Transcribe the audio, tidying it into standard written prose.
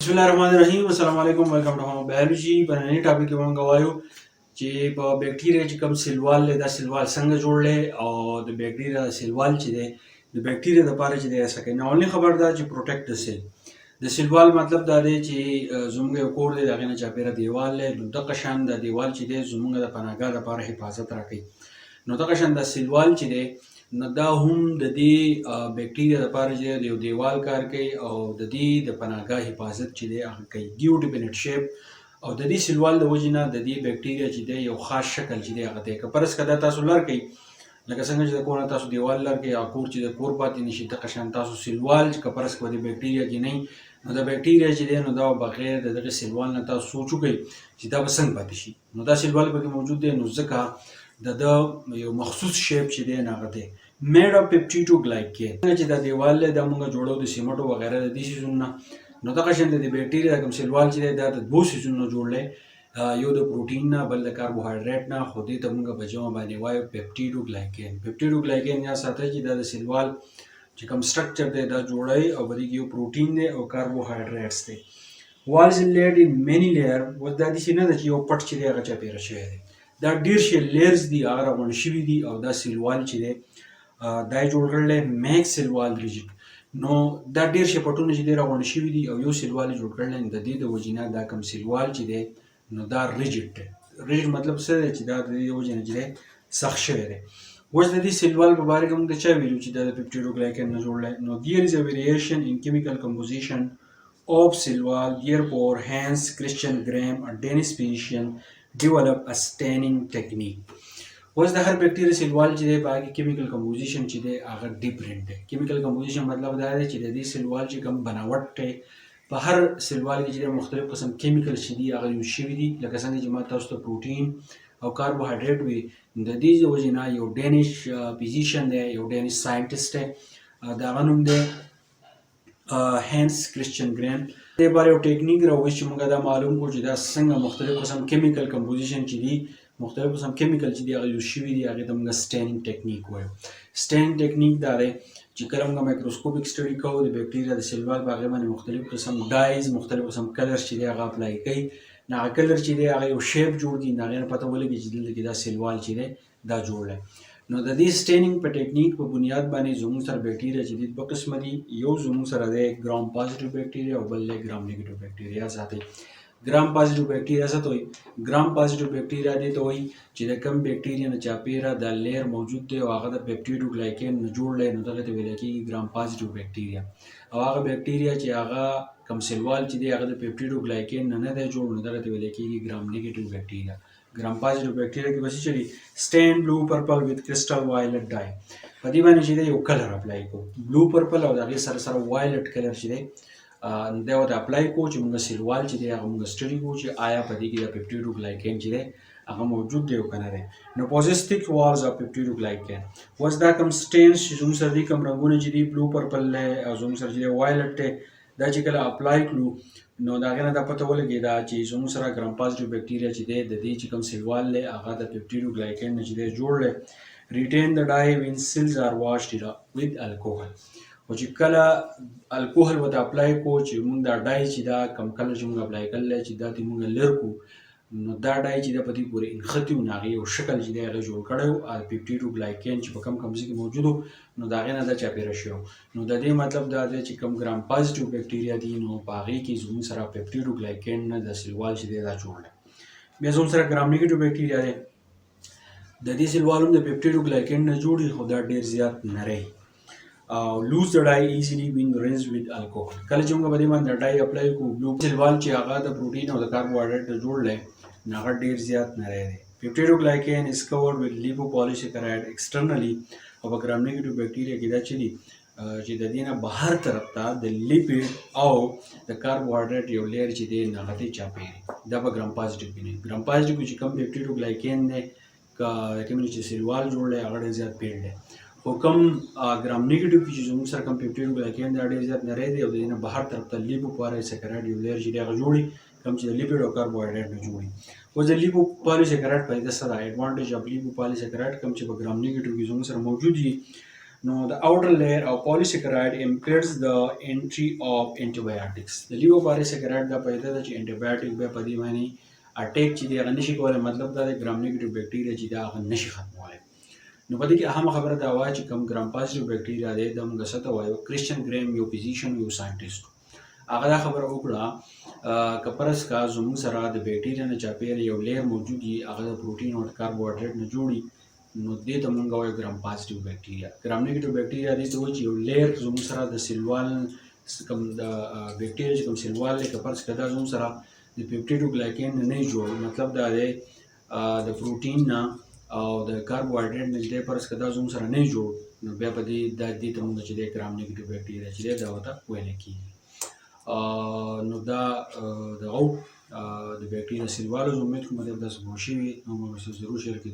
बिस्मिल्लाहिर्रहमानिर्रहीम अस्सलाम वालेकुम वेलकम टू बायोलॉजी पर नई टॉपिक के मोंग गवायो چې په بیکټیریا چې کوم سیلوال له دا سیلوال څنګه جوړلې او د بیکټیریا سیلوال چې دی د بیکټیریا د لپاره چې دی اسکه نه اونلی خبر ده چې پروټیکټ د سیل د سیلوال مطلب دا دی چې زموږ یو کور دی دغه نه چاپیره دیوال له دغه شان د دیوال چې دی زموږ د پناهګاه لپاره حفاظت راکړي نو دغه شان د سیلوال چې دی نو دا هم د دې بیکټیریا لپاره چې د یو دیوال کار کوي او د دې د پناهګاه حفاظت چې دی هغه کوي ګیو ډیپینډ شیپ او د دې سیلوال د وجې نه د دې بیکټیریا چې دی یو خاص شکل چې دی هغه دی که فرض کړه تاسو لر کوي لکه څنګه چې د کور نه تاسو دیوال لر کوي یا کور چې د کور پاتې نشي دغه شان تاسو سیلوال که فرض کړه د بیکټیریا کې نه نو د بیکټیریا چې دی نو دا بغیر د دغه سیلوال نه تاسو سوچو کوي چې دا به څنګه پاتې شي نو دا سیلوال پکې موجود دی نو ځکه د یو مخصوص شیپ چې دی هغه دی میډ اف پپټیډوګلایکین چې د دیوال له د موږ جوړو د سیمټو وغیرہ د دې شیزونه نو دغه شان د بیکټیریا کوم سیلوال چې دا د دوه شیزونو جوړلې یو د پروتین نه بل د کاربوهایډریټ نه خو دې ته موږ بجوه باندې وایو پپټیډوګلایکین یا ساته چې د سیلوال چې کوم سټرکچر دی دا جوړای او بلې یو پروتین دی او کاربوهایډریټس دی والز لیډ ان مینی لیئر و د دې نه چې یو پټ چې دی هغه چاپیره شوی دی دا ډیر شي لیئرز دي هغه غون شوی دي او دا سیلوال چې دی دا جوړ کړل میک سیلوال ریجیډ نو دا ډیر شي پټونه چې ډیر غونډ شوی دي او یو سیلوال جوړ کړل د دې د وجینا دا کم سیلوال چې دی نو دا ریجیډ دی ریجیډ مطلب څه دی چې دا د دې وجینا چې سخت شوی دی اوس د دې سیلوال په اړه کوم د چا ویلو چې د پپټیډوګلایکین نه جوړل نو دیر از ا ویریشن ان کیمیکل کمپوزیشن of سیلوال therefore hence Christian Graham and Dennis Physician develop a staining technique اوس د هر بیکټیریا سیلوال چې دی باقي کیمیکل کمپوزیشن چې دی هغه ډیفرنٹ دی کیمیکل کمپوزیشن مطلب دا دی چې د دې سیلوال چې کوم بناوټ دی په هر سیلوال کې چې مختلف قسم کیمیکل چې دی هغه یوز شوي دي لکه څنګه چې ما تاسو ته پروتین او کاربوهایډریټ وي د دې وجې نه یو ډینش فزیشین دی یو ډینش ساینټیسټ دی د هغه نوم دی هینس کرسچن ګرین دې باره یو ټیکنیک راوړي چې موږ دا معلوم کړو چې دا څنګه مختلف قسم کیمیکل کمپوزیشن چې دی مختلف قسم کیمیکل چې دی هغه یوز شوي دي هغې ته موږ سټینینګ ټیکنیک وایو سټینینګ ټیکنیک دا دی چې کله موږ مایکروسکوپیک سټډي کوو د بیکټیریا د سیلوال په هغې باندې مختلف قسم ډایز مختلف قسم کلر چې دی هغه اپلای کوي نو هغه کلر چې دی هغه یو شیپ جوړ دي نو هغې نه پته ولګي چې دلته کې دا سیلوال چې دی دا جوړ دی نو د دې سټینینګ په ټیکنیک په بنیاد باندې زموږ سره بیکټیریا چې دي دوه قسمه دي یو زموږ سره دی ګرام پازیټیو بیکټیریا او بل دی ګرام نیګیټیو بیکټیریا ساتي ګرام پازیټیو بیکټیریا څه ته وایي ګرام پازیټیو بیکټیریا دې ته وایي چې د کم بیکټیریا نه چاپیره د لیر موجود دی او هغه د پپټیډوګلایکین نه جوړ دی نو دغه ته ویل کېږي ګرام پازیټیو بیکټیریا او هغه بیکټیریا چې هغه کم سیلوال چې دی هغه د پپټیډوګلایکین نه دی جوړ نو دغه ته ویل کېږي ګرام نیګیټیو بیکټیریا ګرام پازیټیو بیکټیریا کې بس چلی سټین بلو پرپل وذ کرسټل وایلټ ډای په دې باندې چې یو کلر اپلای کو بلو پرپل او دغه سره سره وایلټ کلر چې دی دا وته اپلای کو چې موږ سیلوال چې دی هغه موږ سټډي کو چې آیا په دې کې د پپټیډوګلایکین چې دی هغه موجود دی او کنه دی نو پوزیټیو والز اف پپټیډوګلایکین واز دا کوم سټینز چې زموږ سره دي کوم رنگونه چې دی بلو پرپل له او زموږ سره چې وایلټ دی دا چې کله اپلای کړو نو دا غنه د پته ولګي دا چې زموږ سره ګرام پازیټیو بیکټیریا چې دی د دې چې کوم سیلوال له هغه د پپټیډوګلایکین نه چې دی جوړ له ریټین د ډای وین سیلز ار واشډ وذ الکوهول او چې کله الکوهل وته اپلای کو چې موږ دا ډای چې دا کم کله چې موږ اپلای کړل چې دا تی موږ لر کو نو دا ډای چې د پتی پورې انختی و ناغي او شکل چې دی هغه جوړ کړو او پپټیډوګلایکین چې په کم کم ځای کې موجودو نو دا غنه دا چاپیره شو نو د دې مطلب دا دی چې کم ګرام پازیټیو بیکټیریا دي نو باغی کې زموږ سره پپټیډوګلایکین نه د سیلوال چې دی دا جوړ دی بیا زموږ سره ګرام نیګیټیو بیکټیریا دی د دې سیلوالم د پپټیډوګلایکین نه جوړي خو دا ډیر زیات نری لوز د ډای ایزیلی وین رینز وذ الکوهول کله چې موږ باندې د ډای اپلای کو بلو سیلوال چې هغه د پروتین او د کاربوهایډریټ جوړ لې هغه ډیر زیات نری دی پپټیډوګلایکین از کورډ وذ لیپوپولیسیکراید ایکسټرنلی او ګرام نیګیټیو بیکټیریا کې دا چلی چې د دې نه بهر طرف ته د لیپید او د کاربوهایډریټ یو لیر چې دی هغه ته چاپیږي دا په ګرام پازیټیو کې نه ګرام پازیټیو چې کم پپټیډوګلایکین دی کوم چې سیلوال جوړ لې هغه ډیر زیات پیډ دی خو کم ګرام نیګیټیو چې زموږ سره کم پپټیډوګلایکین دا ډیر زیات نری دی او د دې نه بهر طرف ته لیپوپولیسیکراید یو لیر چې دی هغه جوړي کم چې د لیپید او کاربوهایډریټ نه جوړي اوس د لیپوپولیسیکراید په دې سره ایڈوانټیج اف لیپوپولیسیکراید کم چې په ګرام نیګیټیو کې زموږ سره موجود دي نو د اوټر لیئر او پولیسیکراید امپیډز د انټری اف انټيبایوټکس د لیو پولیسیکراید دا پیدا د چې انټيبایوټک به په دې معنی اٹیک چې دی هغه نشي کولای، مطلب دا د ګرام نیگیټیو بکټیریا چې دا هغه نشي ختمولای. نو په دې کې اهم خبره دا وایي چې کوم ګرام پازیټیو بکټیریا دی د موږ څه ته وایو، کریسچن ګریم یو فزیشن یو ساينټیسټ هغه دا خبره وکړه کپرس کا زموږ سره د بکټیریا نه چاپیره یو لیر موجود دی، هغه د پروتین او کاربوهایډریټ نه جوړي، نو دې ته مونږ وایو ګرام پازیټیو بکټیریا. ګرام نیگیټیو بکټیریا دې ته وایي چې یو لیر زموږ سره د سیلوال کوم د بکټیریا چې کوم سیلوال دی کپرس کا دا زموږ سره د پیپټیډو ګلایکین نه جوړ، مطلب دا دی د پروتین نه او د کاربوهایډریټ نه چې پرس کا دا زموږ سره نه جوړ، نو بیا په دې ته مونږ چې د ګرام نیگیټیو بکټیریا چې دا وته ویل کیږي. نو دا د بکټیریا سیلوالو امید کوم د تاسو خوشي وي، نو موږ ضرور شیر کړئ.